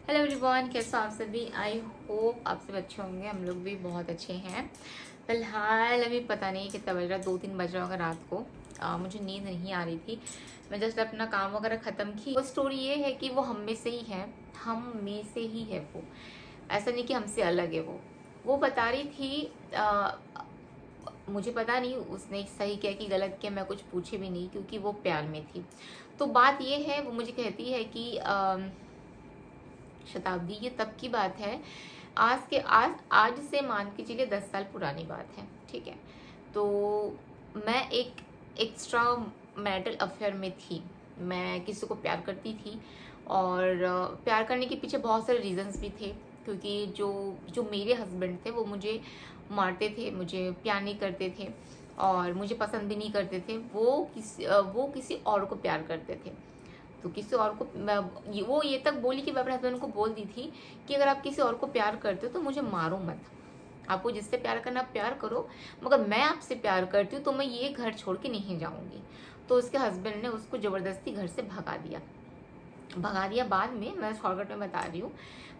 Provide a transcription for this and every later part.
Hello everyone, कैसे हो आप सभी। आई होप आप सब अच्छे होंगे। हम लोग भी बहुत अच्छे हैं। फिलहाल अभी पता नहीं कितना बज रहा, 2-3 बज रहा होगा रात को। मुझे नींद नहीं आ रही थी। मैं जस्ट अपना काम वगैरह ख़त्म की। वो स्टोरी ये है कि वो हम में से ही है, हम में से ही है वो। ऐसा नहीं कि हमसे अलग है वो बता रही थी। मुझे पता नहीं उसने सही किया कि गलत किया, मैं कुछ पूछे भी नहीं क्योंकि वो प्यार में थी। तो बात ये है, वो मुझे कहती है कि शताब्दी, ये तब की बात है, आज से मान के चलिए 10 साल पुरानी बात है, ठीक है। तो मैं एक एक्स्ट्रा मैरिटल अफेयर में थी। मैं किसी को प्यार करती थी और प्यार करने के पीछे बहुत सारे रीजंस भी थे, क्योंकि जो जो मेरे हस्बैंड थे वो मुझे मारते थे, मुझे प्यार नहीं करते थे और मुझे पसंद भी नहीं करते थे। वो किसी और को प्यार करते थे। तो किसी और को वो ये तक बोली कि मैं अपने हस्बैंड को बोल दी थी कि अगर आप किसी और को प्यार करते हो तो मुझे मारो मत। आपको जिससे प्यार करना प्यार करो, मगर मैं आपसे प्यार करती हूँ तो मैं ये घर छोड़ के नहीं जाऊंगी। तो उसके हस्बैंड ने उसको जबरदस्ती घर से भगा दिया। बाद में मैं शॉर्टकट में बता रही हूँ,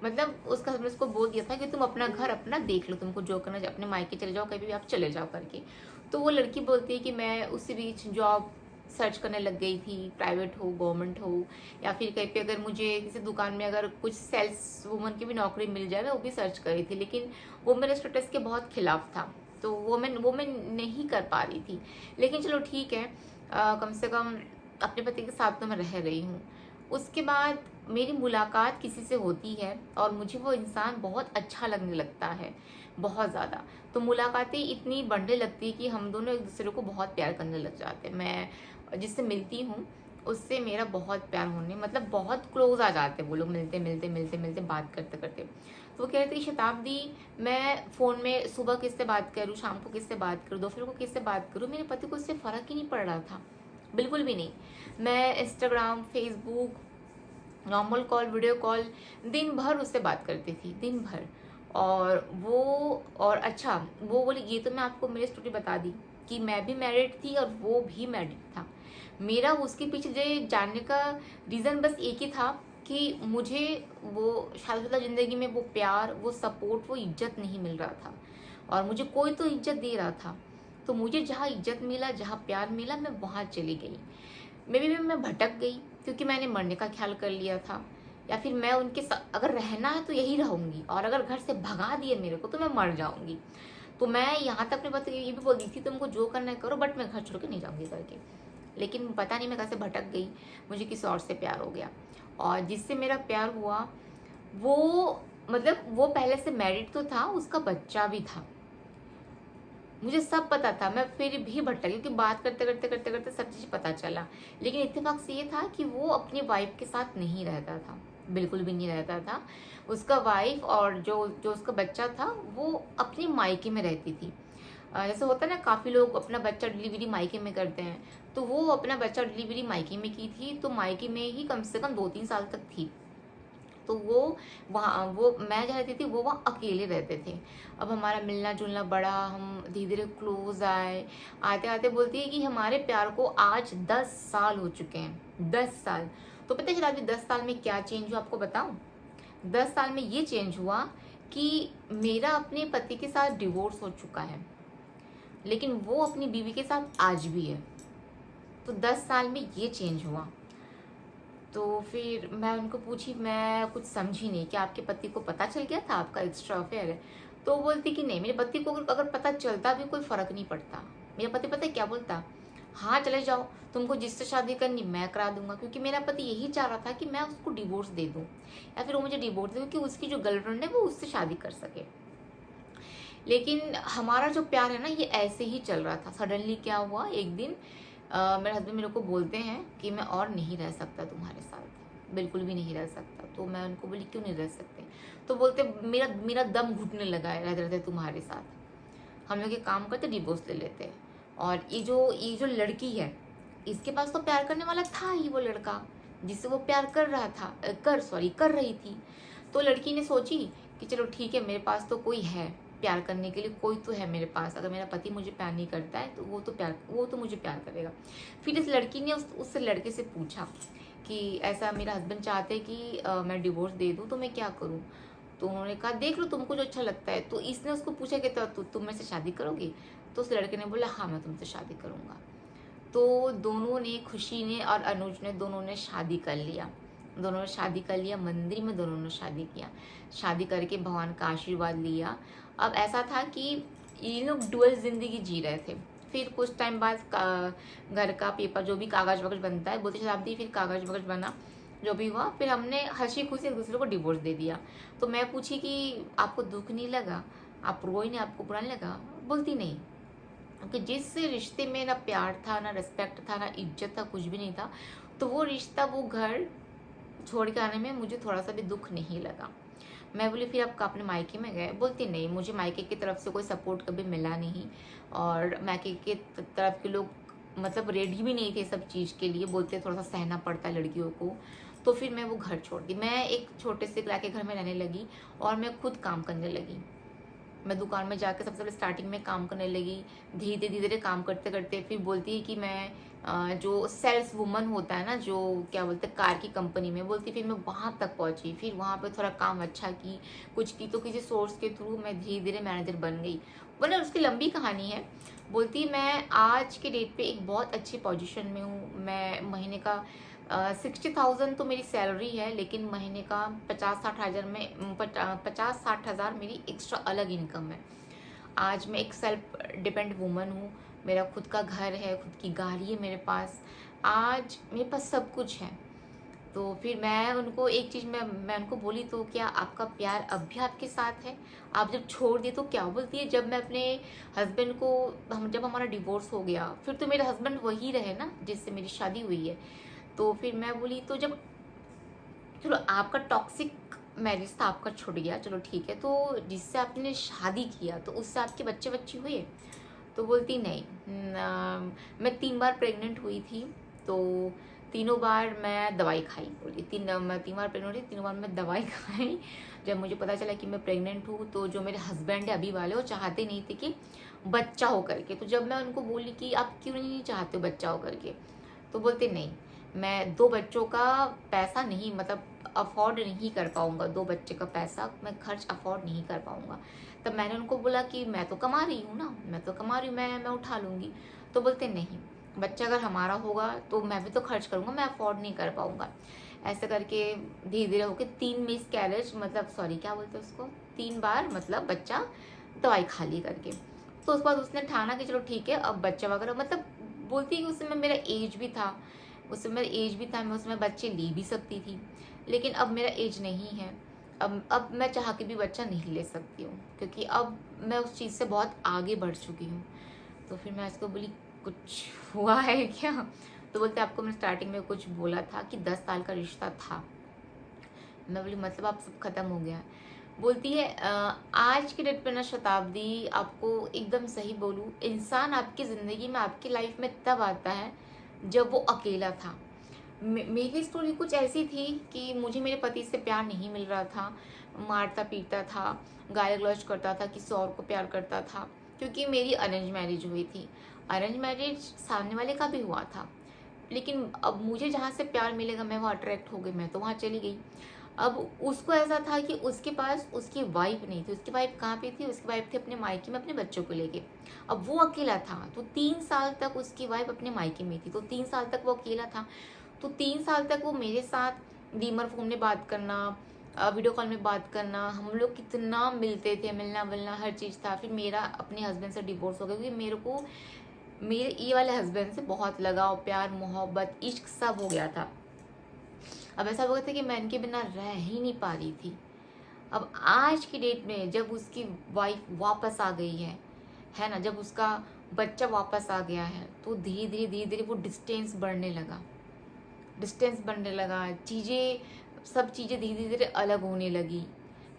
मतलब उसका हस्बैंड उसको बोल दिया था कि तुम अपना घर अपना देख लो, तुमको जो करना अपने मायके चले जाओ, कभी भी आप चले जाओ करके। तो वो लड़की बोलती है कि मैं उसी बीच जॉब सर्च करने लग गई थी, प्राइवेट हो गवर्नमेंट हो, या फिर कहीं पे अगर मुझे किसी दुकान में अगर कुछ सेल्स वुमन की भी नौकरी मिल जाए मैं वो भी सर्च कर रही थी, लेकिन वो मेरे स्टेटस के बहुत खिलाफ था। तो वो मैं नहीं कर पा रही थी। लेकिन चलो ठीक है, कम से कम अपने पति के साथ तो मैं रह रही हूँ। उसके बाद मेरी मुलाकात किसी से होती है और मुझे वो इंसान बहुत अच्छा लगने लगता है, बहुत ज़्यादा। तो मुलाकातें इतनी बढ़ने लगती है कि हम दोनों एक दूसरे को बहुत प्यार करने लग जाते हैं। मैं जिससे मिलती हूँ उससे मेरा बहुत प्यार होने, मतलब बहुत क्लोज आ जाते हैं वो लोग, मिलते मिलते मिलते मिलते बात करते करते। तो वो कह रहे थे, शताब्दी, मैं फ़ोन में सुबह किससे बात करूँ, शाम को किससे बात करूँ, दोपहर को किससे बात करूँ, मेरे पति को इससे फ़र्क ही नहीं पड़ रहा था, बिल्कुल भी नहीं। मैं Instagram, Facebook, normal call, video call, दिन भर उससे बात करती थी, दिन भर। और वो और अच्छा, वो बोली, ये तो मैं आपको मेरी स्टोरी बता दी कि मैं भी मैरिड थी और वो भी मैरिड था। मेरा उसके पीछे जानने का रीज़न बस एक ही था कि मुझे वो शादीशुदा ज़िंदगी में वो प्यार, वो सपोर्ट, वो इज्जत नहीं मिल रहा था और मुझे कोई तो इज्जत दे रहा था। तो मुझे जहाँ इज्जत मिला, जहाँ प्यार मिला, मैं वहाँ चली गई। मे बी मैं भटक गई क्योंकि मैंने मरने का ख्याल कर लिया था, या फिर मैं उनके साथ अगर रहना है तो यही रहूंगी और अगर घर से भगा दिए मेरे को तो मैं मर जाऊंगी। तो मैं यहाँ तक अपने पति को ये भी बोल दी थी, तुमको जो करना है करो, बट मैं घर छोड़ के नहीं जाऊंगी करके। लेकिन पता नहीं मैं कैसे भटक गई, मुझे किसी और से प्यार हो गया। और जिससे मेरा प्यार हुआ वो, मतलब वो पहले से मैरिड तो था, उसका बच्चा भी था, मुझे सब पता था, मैं फिर भी भटका क्योंकि बात करते करते करते करते सब चीज़ पता चला। लेकिन इत्तेफाक से ये था कि वो अपनी वाइफ के साथ नहीं रहता था, बिल्कुल भी नहीं रहता था। उसका वाइफ और जो जो उसका बच्चा था वो अपनी मायके में रहती थी। जैसे होता है ना, काफ़ी लोग अपना बच्चा डिलीवरी मायके में करते हैं, तो वो अपना बच्चा डिलीवरी मायके में की थी, तो मायके में ही कम से कम 2-3 साल तक थी। तो वो मैं जहाँ रहती थी वो वहाँ अकेले रहते थे। अब हमारा मिलना जुलना बढ़ा, हम धीरे धीरे क्लोज आए। आते आते बोलती है कि हमारे प्यार को आज 10 साल हो चुके हैं, 10 साल। तो पता है शायद 10 साल में क्या चेंज हुआ आपको बताऊं। 10 साल में ये चेंज हुआ कि मेरा अपने पति के साथ डिवोर्स हो चुका है, लेकिन वो अपनी बीवी के साथ आज भी है। तो 10 साल में ये चेंज हुआ। तो फिर मैं उनको पूछी, मैं कुछ समझी नहीं कि आपके पति को पता चल गया था आपका एक्स्ट्रा अफेयर है। तो वो बोलती कि नहीं, मेरे पति को अगर पता चलता भी कोई फर्क नहीं पड़ता। मेरा पति पता है क्या बोलता, हाँ चले जाओ, तुमको जिससे शादी करनी मैं करा दूंगा, क्योंकि मेरा पति यही चाह रहा था कि मैं उसको डिवोर्स दे दूँ या फिर वो मुझे डिवोर्स दे, क्योंकि उसकी जो गर्लफ्रेंड है वो उससे शादी कर सके। लेकिन हमारा जो प्यार है ना, ये ऐसे ही चल रहा था। सडनली क्या हुआ, एक दिन मेरे हस्बैंड मेरे को बोलते हैं कि मैं और नहीं रह सकता तुम्हारे साथ, बिल्कुल भी नहीं रह सकता। तो मैं उनको बोली क्यों नहीं रह सकते। तो बोलते मेरा मेरा दम घुटने लगा है रहते रहते तुम्हारे साथ, हम लोग ये काम करते डिवोर्स ले लेते। और ये जो लड़की है, इसके पास तो प्यार करने वाला था ही वो लड़का जिससे वो प्यार कर रहा था, कर रही थी। तो लड़की ने सोची कि चलो ठीक है, मेरे पास तो कोई है प्यार करने के लिए, कोई तो है मेरे पास। अगर मेरा पति मुझे प्यार नहीं करता है तो वो तो मुझे प्यार करेगा। फिर इस लड़की ने उस लड़के से पूछा कि ऐसा मेरा हस्बैंड चाहते हैं कि मैं डिवोर्स दे दूँ, तो मैं क्या करूँ? तो उन्होंने कहा देख लो तुमको जो अच्छा लगता है। तो इसने उसको पूछा कि तो तुम मेरे से शादी करोगी? तो उस लड़के ने बोला हाँ मैं तुमसे शादी करूँगा। तो दोनों ने, खुशी ने और अनुज ने, दोनों ने शादी कर लिया। दोनों ने शादी कर लिया, मंदिर में दोनों ने शादी किया। शादी करके भगवान का आशीर्वाद लिया। अब ऐसा था कि ये लोग डुअल जिंदगी जी रहे थे। फिर कुछ टाइम बाद घर का पेपर जो भी कागज वगज बनता है, बोलते शताब्दी, फिर कागज वगज बना, जो भी हुआ, फिर हमने हंसी खुशी एक दूसरे को डिवोर्स दे दिया। तो मैं पूछी कि आपको दुख नहीं लगा, आप रोई नहीं, आपको बुरा नहीं लगा? बोलती नहीं, क्योंकि जिस रिश्ते में ना प्यार था, ना रिस्पेक्ट था, ना इज्जत था, कुछ भी नहीं था, तो वो रिश्ता, वो घर छोड़ के आने में मुझे थोड़ा सा भी दुख नहीं लगा। मैं बोली फिर आप अपने मायके में गए? बोलती नहीं, मुझे मायके की तरफ से कोई सपोर्ट कभी मिला नहीं, और मायके के तरफ के लोग मतलब रेडी भी नहीं थे सब चीज़ के लिए। बोलते थोड़ा सा सहना पड़ता है लड़कियों को। तो फिर मैं वो घर छोड़ दी। मैं एक छोटे से किराए के घर में रहने लगी और मैं खुद काम करने लगी। मैं दुकान में जाकर सबसे पहले स्टार्टिंग में काम करने लगी। धीरे धीरे काम करते करते फिर बोलती है कि मैं जो सेल्स वुमन होता है ना, जो क्या बोलते हैं कार की कंपनी में, बोलती फिर मैं वहाँ तक पहुँची। फिर वहाँ पे थोड़ा काम अच्छा की, कुछ की, तो किसी सोर्स के थ्रू मैं धीरे धीरे मैनेजर बन गई। मतलब उसकी लंबी कहानी है। बोलती मैं आज के डेट पे एक बहुत अच्छी पोजीशन में हूँ। मैं महीने का 60,000 तो मेरी सैलरी है, लेकिन महीने का 50-60 हज़ार में 50-60 हज़ार मेरी एक्स्ट्रा अलग इनकम है। आज मैं एक सेल्फ डिपेंड वूमन हूँ। मेरा खुद का घर है, खुद की गाड़ी है मेरे पास। आज मेरे पास सब कुछ है। तो फिर मैं उनको एक चीज़ मैं उनको बोली, तो क्या आपका प्यार अब भी आपके साथ है? आप जब छोड़ दिए तो क्या? बोलती है जब मैं अपने हस्बैंड को, जब हमारा डिवोर्स हो गया, फिर तो मेरे हस्बैंड वही रहे ना जिससे मेरी शादी हुई है। तो फिर मैं बोली तो जब, चलो आपका टॉक्सिक मैरिज था, आपका छूट गया, चलो ठीक है, तो जिससे आपने शादी किया तो उससे आपके बच्चे बच्चे हुए? तो बोलती नहीं, मैं 3 बार प्रेग्नेंट हुई थी, तो तीनों बार मैं दवाई खाई। बोली मैं 3 बार प्रेग्नेंट हुई, तीनों बार मैं दवाई खाई। जब मुझे पता चला कि मैं प्रेग्नेंट हूँ, तो जो मेरे हस्बैंड है अभी वाले, वो चाहते नहीं थे कि बच्चा हो करके। तो जब मैं उनको बोली कि आप क्यों नहीं चाहते हो बच्चा हो करके, तो बोलते नहीं, मैं 2 बच्चों का पैसा नहीं, मतलब अफोर्ड नहीं कर पाऊँगा, 2 बच्चे का पैसा मैं खर्च अफोर्ड नहीं कर पाऊँगा। तब मैंने उनको बोला कि मैं तो कमा रही हूँ ना, मैं तो कमा रही हूँ, मैं उठा लूँगी। तो बोलते नहीं, बच्चा अगर हमारा होगा तो मैं भी तो खर्च करूँगा, मैं अफोर्ड नहीं कर पाऊँगा। ऐसे करके धीरे धीरे होकर 3 मिस कैरेज, मतलब सॉरी क्या बोलते हैं उसको, 3 बार मतलब बच्चा दवाई खा ली करके। तो उसके बाद उसने ठाना कि चलो ठीक है अब बच्चा वगैरह, मतलब बोलती है कि उस समय मेरा एज भी था, उस समय मेरा एज भी था, मैं उसमें बच्चे ले भी सकती थी। लेकिन अब मेरा एज नहीं है। अब मैं चाह के भी बच्चा नहीं ले सकती हूँ, क्योंकि अब मैं उस चीज़ से बहुत आगे बढ़ चुकी हूँ। तो फिर मैं इसको बोली कुछ हुआ है क्या? तो बोलते आपको मैं स्टार्टिंग में कुछ बोला था कि 10 साल का रिश्ता था। मैं बोली मतलब आप सब खत्म हो गया? बोलती है आज की डेट पे ना शताब्दी, आपको एकदम सही बोलूँ, इंसान आपकी ज़िंदगी में, आपकी लाइफ में तब आता है जब वो अकेला था। मेरी स्टोरी कुछ ऐसी थी कि मुझे मेरे पति से प्यार नहीं मिल रहा था, मारता पीटता था, गाली गलौज करता था, किसी और को प्यार करता था, क्योंकि मेरी अरेंज मैरिज हुई थी। अरेंज मैरिज सामने वाले का भी हुआ था, लेकिन अब मुझे जहाँ से प्यार मिलेगा मैं वहाँ अट्रैक्ट हो गई, मैं तो वहाँ चली गई। अब उसको ऐसा था कि उसके पास उसकी वाइफ नहीं थी। उसकी वाइफ कहाँ पे थी? उसकी वाइफ थी अपने मायके में अपने बच्चों को लेके। अब वो अकेला था, तो 3 साल तक उसकी वाइफ अपने मायके में थी, तो 3 साल तक वो अकेला था। तो 3 साल तक वो मेरे साथ डीमर फोन में बात करना, वीडियो कॉल में बात करना, हम लोग कितना मिलते थे, मिलना मिलना हर चीज़ था। फिर मेरा अपने हस्बैंड से डिवोर्स हो गया, क्योंकि मेरे को मेरे ये वाले हस्बैंड से बहुत लगाव, प्यार, मोहब्बत, इश्क सब हो गया था। अब ऐसा हो गया था कि मैं इनके बिना रह ही नहीं पा रही थी। अब आज की डेट में जब उसकी वाइफ वापस आ गई है ना, जब उसका बच्चा वापस आ गया है, तो धीरे धीरे वो डिस्टेंस बढ़ने लगा, चीज़ें, सब चीज़ें धीरे धीरे अलग होने लगी।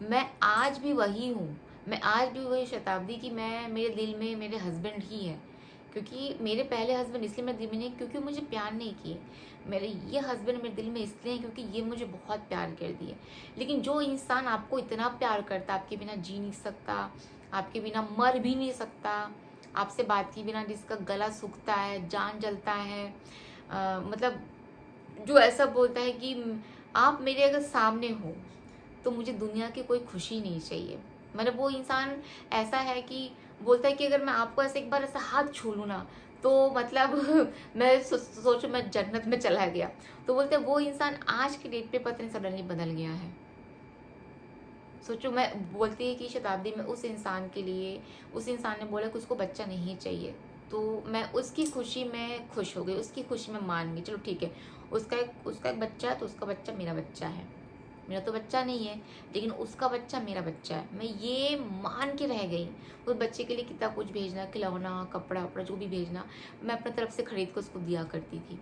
मैं आज भी वही हूँ, मैं आज भी वही शताब्दी की, मैं, मेरे दिल में मेरे हस्बैंड ही है। क्योंकि मेरे पहले हस्बैंड इसलिए मेरे दिल में नहीं, क्योंकि मुझे प्यार नहीं किए। मेरे ये हस्बैंड मेरे दिल में इसलिए हैं क्योंकि ये मुझे बहुत प्यार कर दिए। लेकिन जो इंसान आपको इतना प्यार करता, आपके बिना जी नहीं सकता, आपके बिना मर भी नहीं सकता, आपसे बात किए बिना जिसका गला सूखता है, जान जलता है, मतलब जो ऐसा बोलता है कि आप मेरे अगर सामने हो तो मुझे दुनिया की कोई खुशी नहीं चाहिए। मतलब वो इंसान ऐसा है कि बोलता है कि अगर मैं आपको ऐसे एक बार ऐसा हाथ छू लूँ ना तो मतलब मैं सोचो मैं जन्नत में चला गया। तो बोलते हैं वो इंसान आज की डेट पे पता नहीं सडनली बदल गया है। सोचो, मैं बोलती है कि शताब्दी में उस इंसान के लिए, उस इंसान ने बोला कि उसको बच्चा नहीं चाहिए, तो मैं उसकी खुशी में खुश हो गई, उसकी खुशी में मान गई, चलो ठीक है, उसका एक बच्चा है तो उसका बच्चा मेरा बच्चा है। मेरा तो बच्चा नहीं है लेकिन उसका बच्चा मेरा बच्चा है, मैं ये मान के रह गई। उस बच्चे के लिए कितना कुछ भेजना, खिलौना, कपड़ा वपड़ा जो भी भेजना, मैं अपने तरफ से खरीद कर उसको दिया करती थी।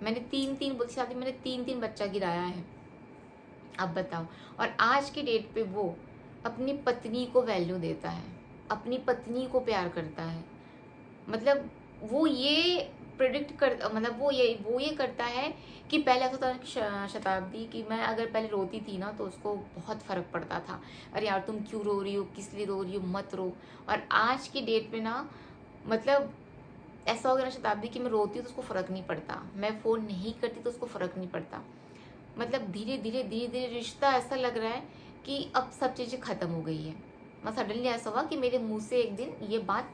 मैंने बोलती शादी मैंने तीन बच्चा गिराया है। अब बताओ। और आज की डेट पे वो अपनी पत्नी को वैल्यू देता है, अपनी पत्नी को प्यार करता है। मतलब वो ये प्रिडिक्ट कर, मतलब वो ये करता है कि पहले ऐसा था शताब्दी कि मैं अगर पहले रोती थी ना तो उसको बहुत फर्क पड़ता था, अरे यार तुम क्यों रो रही हो, किस लिए रो रही हो, मत रो। और आज की डेट पे ना मतलब ऐसा हो गया ना शताब्दी कि मैं रोती हूँ तो उसको फर्क नहीं पड़ता, मैं फ़ोन नहीं करती तो उसको फर्क नहीं पड़ता। मतलब धीरे धीरे रिश्ता ऐसा लग रहा है कि अब सब चीज़ें ख़त्म हो गई है। मैं सडनली ऐसा हुआ कि मेरे मुंह से एक दिन ये बात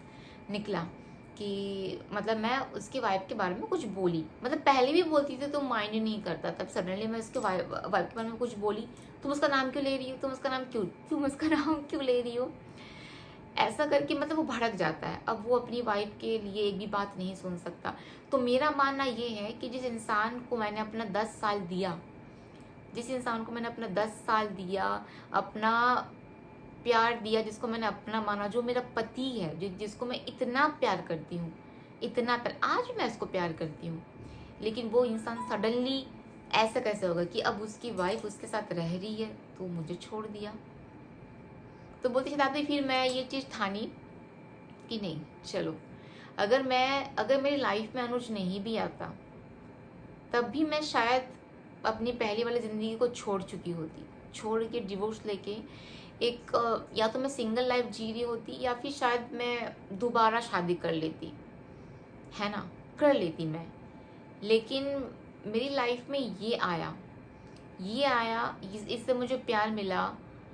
निकला कि मतलब मैं उसकी वाइफ के बारे में कुछ बोली, मतलब पहले भी बोलती थी तो माइंड नहीं करता, तब सडनली मैं उसके वाइफ के बारे में कुछ बोली, तुम उसका नाम क्यों ले रही हो, तुम उसका नाम क्यों ले रही हो, ऐसा करके मतलब वो भड़क जाता है। अब वो अपनी वाइफ के लिए एक भी बात नहीं सुन सकता। तो मेरा मानना ये है कि जिस इंसान को मैंने अपना 10 साल दिया, जिस इंसान को मैंने अपना 10 साल दिया, अपना प्यार दिया, जिसको मैंने अपना माना, जो मेरा पति है, जिसको मैं इतना प्यार करती हूँ, इतना प्यार, आज मैं उसको प्यार करती हूँ, लेकिन वो इंसान सडनली ऐसा कैसे होगा कि अब उसकी वाइफ उसके साथ रह रही है तो मुझे छोड़ दिया। तो बोलती शताब्दी फिर मैं ये चीज़ ठानी कि नहीं, चलो अगर मेरी लाइफ में अनुज नहीं भी आता तब भी मैं शायद अपनी पहली वाली ज़िंदगी को छोड़ चुकी होती, छोड़ के डिवोर्स लेके एक या तो मैं सिंगल लाइफ जी रही होती या फिर शायद मैं दोबारा शादी कर लेती, है ना, कर लेती मैं। लेकिन मेरी लाइफ में ये आया, इससे मुझे प्यार मिला,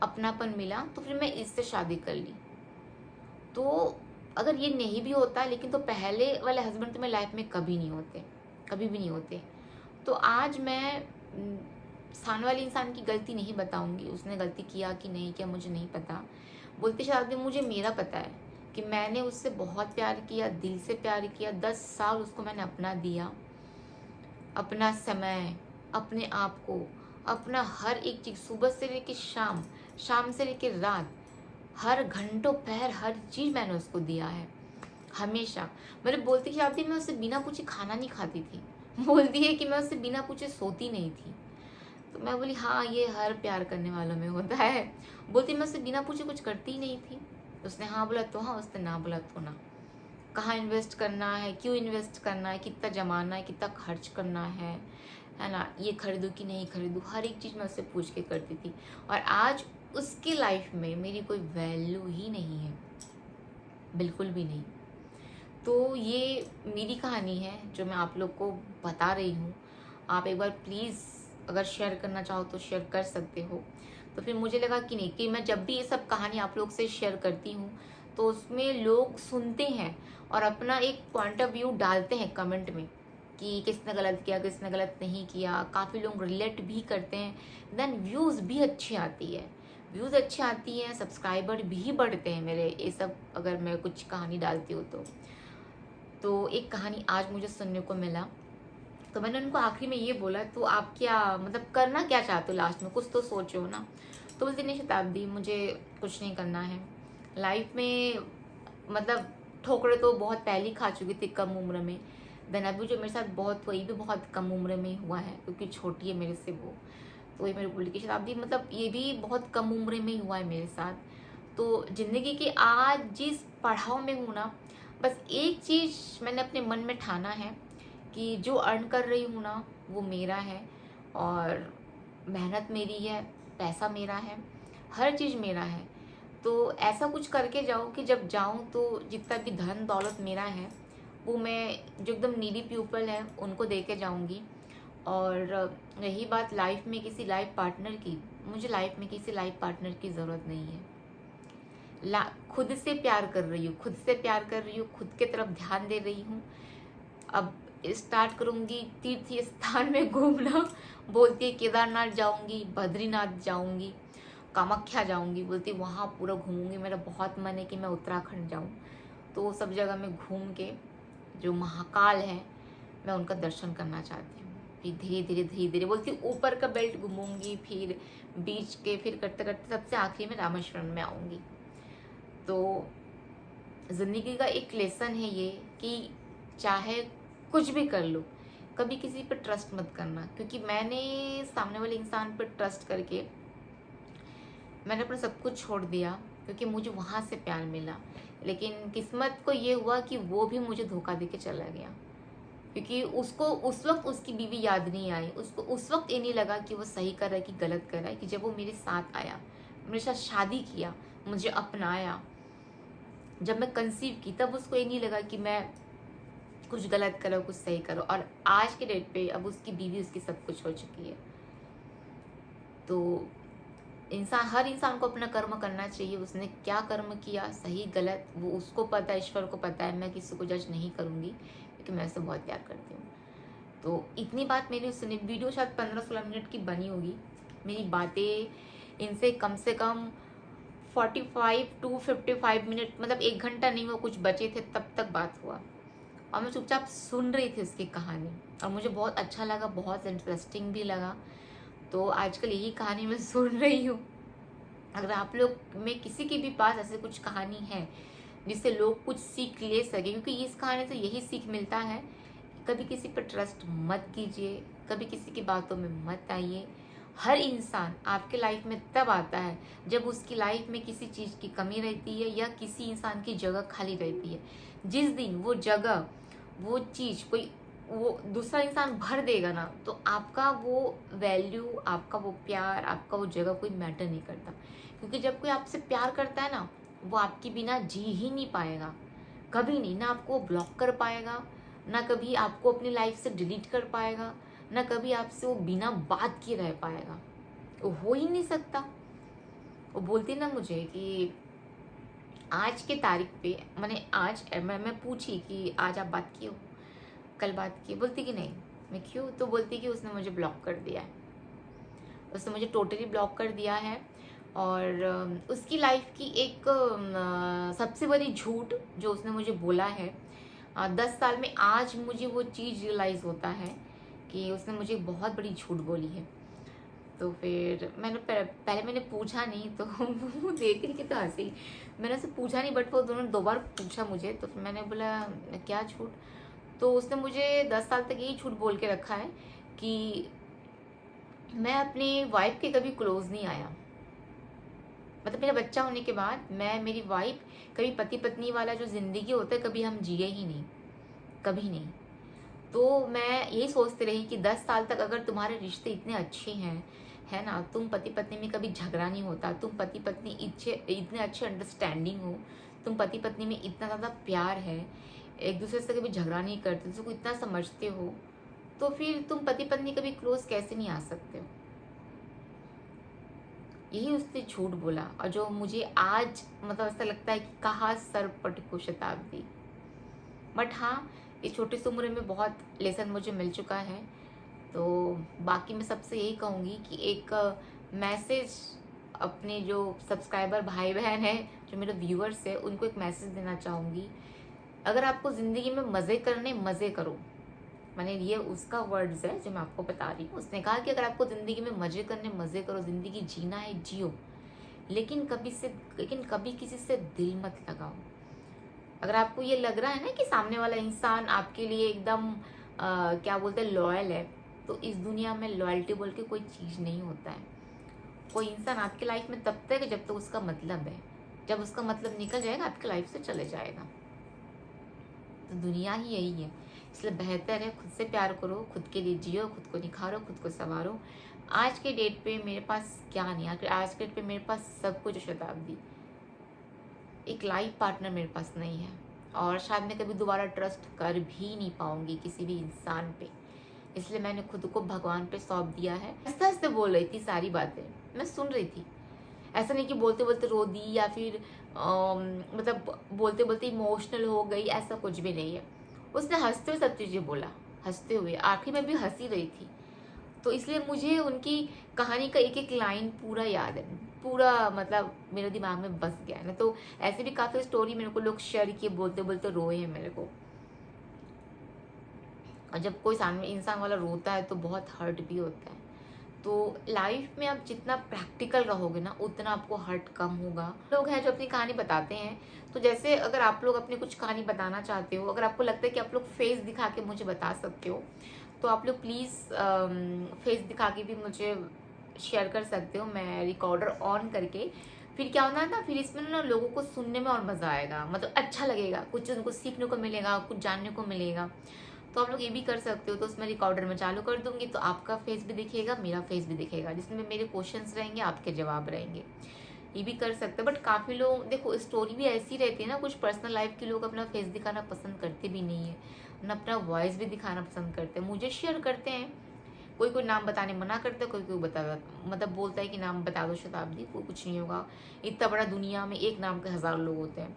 अपनापन मिला, तो फिर मैं इससे शादी कर ली। तो अगर ये नहीं भी होता, लेकिन तो पहले वाले हस्बैंड तो मेरी लाइफ में कभी नहीं होते, कभी भी नहीं होते। तो आज मैं सामने वाले इंसान की गलती नहीं बताऊंगी, उसने गलती किया कि नहीं किया मुझे नहीं पता। बोलते शायद मुझे मेरा पता है कि मैंने उससे बहुत प्यार किया, दिल से प्यार किया, 10 साल उसको मैंने अपना दिया, अपना समय, अपने आप को, अपना हर एक चीज़, सुबह से लेकर शाम, शाम से लेकर रात, हर घंटों पहर हर चीज़ मैंने उसको दिया है, हमेशा। मतलब बोलती कि आती मैं उससे बिना पूछे खाना नहीं खाती थी, बोलती है कि मैं उससे बिना पूछे सोती नहीं थी। तो मैं बोली हाँ, ये हर प्यार करने वालों में होता है। बोलती मैं उससे बिना पूछे कुछ करती ही नहीं थी। उसने हाँ बोला तो हाँ, उसने ना बोला तो ना। कहाँ इन्वेस्ट करना है, क्यों इन्वेस्ट करना है, कितना जमाना है, कितना खर्च करना है ना, ये खरीदूँ कि नहीं खरीदूँ, हर एक चीज़ मैं उससे पूछ के करती थी। और आज उसकी लाइफ में मेरी कोई वैल्यू ही नहीं है, बिल्कुल भी नहीं। तो ये मेरी कहानी है जो मैं आप लोग को बता रही हूँ। आप एक बार प्लीज़ अगर शेयर करना चाहो तो शेयर कर सकते हो। तो फिर मुझे लगा कि नहीं, कि मैं जब भी ये सब कहानी आप लोग से शेयर करती हूँ तो उसमें लोग सुनते हैं और अपना एक पॉइंट ऑफ व्यू डालते हैं कमेंट में कि किसने गलत किया, किसने गलत नहीं किया। काफ़ी लोग रिलेट भी करते हैं, देन व्यूज़ भी अच्छी आती है, व्यूज़ अच्छी आती हैं, सब्सक्राइबर भी बढ़ते हैं मेरे, ये सब अगर मैं कुछ कहानी डालती हूँ तो एक कहानी आज मुझे सुनने को मिला। तो मैंने उनको आखिरी में ये बोला, तो आप क्या मतलब करना क्या चाहते हो लास्ट में, कुछ तो सोचो ना। तो बोलती नहीं शताब्दी, मुझे कुछ नहीं करना है लाइफ में। मतलब ठोकरे तो बहुत पहले ही खा चुकी थी कम उम्र में, देन अभी जो मेरे साथ बहुत वही भी बहुत कम उम्र में हुआ है क्योंकि छोटी है मेरे से वो। तो ये मेरे बोली कि शताब्दी मतलब ये भी बहुत कम उम्र में हुआ है मेरे साथ। तो ज़िंदगी के आज जिस पड़ाव में हूँ ना, बस एक चीज़ मैंने अपने मन में ठाना है कि जो अर्न कर रही हूँ ना वो मेरा है, और मेहनत मेरी है, पैसा मेरा है, हर चीज़ मेरा है। तो ऐसा कुछ करके जाऊँ कि जब जाऊँ तो जितना भी धन दौलत मेरा है वो मैं जो एकदम नीडी पीपल है उनको दे के जाऊँगी, और रही बात लाइफ में किसी लाइफ पार्टनर की, मुझे लाइफ में किसी लाइफ पार्टनर की ज़रूरत नहीं है। खुद से प्यार कर रही हूँ, खुद से प्यार कर रही हूँ, खुद के तरफ ध्यान दे रही हूँ। अब स्टार्ट करूँगी तीर्थ स्थान में घूमना। बोलती है केदारनाथ जाऊँगी, बद्रीनाथ जाऊँगी, कामाख्या जाऊँगी, बोलती वहाँ पूरा घूमूंगी। मेरा बहुत मन है कि मैं उत्तराखंड जाऊँ, तो वो सब जगह में घूम के जो महाकाल है मैं उनका दर्शन करना चाहती हूँ। फिर धीरे धीरे धीरे धीरे बोलती ऊपर का बेल्ट घूमूंगी, फिर बीच के, फिर करते करते सबसे आखिरी में रामेश्वरम में आऊँगी। तो ज़िंदगी का एक लेसन है ये कि चाहे कुछ भी कर लो, कभी किसी पर ट्रस्ट मत करना। क्योंकि मैंने सामने वाले इंसान पर ट्रस्ट करके मैंने अपना सब कुछ छोड़ दिया, क्योंकि मुझे वहाँ से प्यार मिला। लेकिन किस्मत को ये हुआ कि वो भी मुझे धोखा दे के चला गया, क्योंकि उसको उस वक्त उसकी बीवी याद नहीं आई। उसको उस वक्त ये नहीं लगा कि वो सही कर रहा है कि गलत कर रहा है। कि जब वो मेरे साथ आया, मेरे साथ शादी किया, मुझे अपनाया, जब मैं कंसीव की, तब उसको ये नहीं लगा कि मैं कुछ गलत करो कुछ सही करो। और आज के डेट पे अब उसकी बीवी उसकी सब कुछ हो चुकी है। तो हर इंसान को अपना कर्म करना चाहिए। उसने क्या कर्म किया, सही गलत, वो उसको पता है, ईश्वर को पता है। मैं किसी को जज नहीं करूँगी, क्योंकि मैं उससे बहुत प्यार करती हूँ। तो इतनी बात मैंने सुनी। वीडियो शायद 15-16 मिनट की बनी होगी। मेरी बातें इनसे कम से कम 45 to 55 मिनट, मतलब 1 घंटा नहीं, वो कुछ बचे थे तब तक बात हुआ। और मैं चुपचाप सुन रही थी उसकी कहानी, और मुझे बहुत अच्छा लगा, बहुत इंटरेस्टिंग भी लगा। तो आजकल यही कहानी मैं सुन रही हूँ। अगर आप लोग में किसी के भी पास ऐसे कुछ कहानी है जिससे लोग कुछ सीख ले सके, क्योंकि इस कहानी से यही सीख मिलता है, कभी किसी पर ट्रस्ट मत कीजिए, कभी किसी की बातों में मत आइए। हर इंसान आपके लाइफ में तब आता है जब उसकी लाइफ में किसी चीज़ की कमी रहती है, या किसी इंसान की जगह खाली रहती है। जिस दिन वो जगह, वो चीज़ कोई वो दूसरा इंसान भर देगा ना, तो आपका वो वैल्यू, आपका वो प्यार, आपका वो जगह कोई मैटर नहीं करता। क्योंकि जब कोई आपसे प्यार करता है ना, वो आपके बिना जी ही नहीं पाएगा, कभी नहीं। ना आपको ब्लॉक कर पाएगा, ना कभी आपको अपनी लाइफ से डिलीट कर पाएगा, ना कभी आपसे वो बिना बात किए रह पाएगा। वो हो ही नहीं सकता। वो बोलती ना मुझे कि आज के तारीख पे, मैं पूछी कि आज आप बात किए हो, कल बात की, बोलती कि नहीं। मैं क्यों? तो बोलती कि उसने मुझे ब्लॉक कर दिया है, उसने मुझे टोटली ब्लॉक कर दिया है। और उसकी लाइफ की एक सबसे बड़ी झूठ जो उसने मुझे बोला है, 10 साल में आज मुझे वो चीज़ रियलाइज़ होता है कि उसने मुझे बहुत बड़ी झूठ बोली है। तो फिर पहले मैंने पूछा नहीं, तो वो देख रही कि तो हंसी। मैंने उससे पूछा नहीं, बट वो दोनों 2 बार पूछा मुझे। तो फिर मैंने बोला क्या झूठ? तो उसने मुझे 10 साल तक यही झूठ बोल के रखा है कि मैं अपनी वाइफ के कभी क्लोज नहीं आया। मतलब मेरा बच्चा होने के बाद मैं, मेरी वाइफ, कभी पति पत्नी वाला जो ज़िंदगी होता है कभी हम जिए ही नहीं, कभी नहीं। तो मैं यही सोचती रही कि 10 साल तक अगर तुम्हारे रिश्ते इतने अच्छे हैं, है ना, तुम पति पत्नी में कभी झगड़ा नहीं होता, तुम पति पत्नी इतने अच्छे अंडरस्टैंडिंग हो, तुम पति पत्नी में इतना ज़्यादा प्यार है, एक दूसरे से कभी झगड़ा नहीं करते, दूसरे को इतना समझते हो, तो फिर तुम पति पत्नी कभी क्लोज कैसे नहीं आ सकते हो? यही उसने झूठ बोला। और जो मुझे आज मतलब ऐसा लगता है कि कहाँ सर पटको शताब्दी। बट हाँ, इस छोटी सी उम्र में बहुत लेसन मुझे मिल चुका है। तो बाकी मैं सबसे यही कहूँगी कि एक मैसेज अपने जो सब्सक्राइबर भाई बहन है, जो मेरे व्यूअर्स है, उनको एक मैसेज देना चाहूँगी। अगर आपको ज़िंदगी में मज़े करने, मज़े करो। मैंने ये उसका वर्ड्स है जो मैं आपको बता रही हूँ। उसने कहा कि अगर आपको ज़िंदगी में मज़े करने, मज़े करो, ज़िंदगी जीना है जियो, लेकिन कभी किसी से दिल मत लगाओ। अगर आपको ये लग रहा है ना कि सामने वाला इंसान आपके लिए एकदम क्या बोलते हैं, लॉयल है, तो इस दुनिया में लॉयल्टी बोल के कोई चीज़ नहीं होता है। कोई इंसान आपकी लाइफ में तब तक है जब तक उसका मतलब है। जब उसका मतलब निकल जाएगा, आपकी लाइफ से चले जाएगा। तो दुनिया ही यही है। इसलिए बेहतर है खुद से प्यार करो, खुद के लिए जियो, खुद को निखारो, खुद को संवारो। आज के डेट पे मेरे पास क्या नहीं, आज के डेट पे मेरे पास सब कुछ है शताब्दी। एक लाइफ पार्टनर मेरे पास नहीं है, और शायद मैं कभी दोबारा ट्रस्ट कर भी नहीं पाऊंगी किसी भी इंसान पे। इसलिए मैंने खुद को भगवान पे सौंप दिया है। हंसते हंसते बोल रही थी सारी बातें, मैं सुन रही थी। ऐसा नहीं कि बोलते बोलते रो दी या फिर मतलब बोलते बोलते इमोशनल हो गई, ऐसा कुछ भी नहीं है। उसने हंसते हुए सब चीज़ें बोला, हंसते हुए, आखिर में भी हंसी रही थी। तो इसलिए मुझे उनकी कहानी का एक एक लाइन पूरा याद है, पूरा मतलब मेरे दिमाग में बस गया है ना। तो ऐसे भी काफ़ी स्टोरी मेरे को लोग शेयर किए, बोलते बोलते रोए हैं मेरे को। और जब कोई सामने इंसान वाला रोता है तो बहुत हर्ट भी होता है। तो लाइफ में आप जितना प्रैक्टिकल रहोगे ना, उतना आपको हर्ट कम होगा। लोग हैं जो अपनी कहानी बताते हैं, तो जैसे अगर आप लोग अपनी कुछ कहानी बताना चाहते हो, अगर आपको लगता है कि आप लोग फेस दिखा के मुझे बता सकते हो, तो आप लोग प्लीज़ फेस दिखा के भी मुझे शेयर कर सकते हो। मैं रिकॉर्डर ऑन करके, फिर क्या होना है ना, फिर इसमें ना लोगों को सुनने में और मज़ा आएगा, मतलब अच्छा लगेगा, कुछ उनको सीखने को मिलेगा, कुछ जानने को मिलेगा। तो आप लोग ये भी कर सकते हो। तो उसमें रिकॉर्डर में चालू कर दूंगी, तो आपका फेस भी दिखेगा, मेरा फेस भी दिखेगा, जिसमें मेरे क्वेश्चंस रहेंगे, आपके जवाब रहेंगे। ये भी कर सकते हैं। बट काफ़ी लोग, देखो स्टोरी भी ऐसी रहती है ना, कुछ पर्सनल लाइफ के लोग अपना फेस दिखाना पसंद करते भी नहीं है ना, अपना वॉइस भी दिखाना पसंद करते हैं। मुझे शेयर करते हैं, कोई कोई नाम बताने मना करता है, कोई कोई बता, मतलब बोलता है कि नाम बता दो शताब्दी, कोई कुछ नहीं होगा, इतना बड़ा दुनिया में एक नाम के 1000 लोग होते हैं,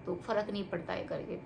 तो फर्क नहीं पड़ता है करके।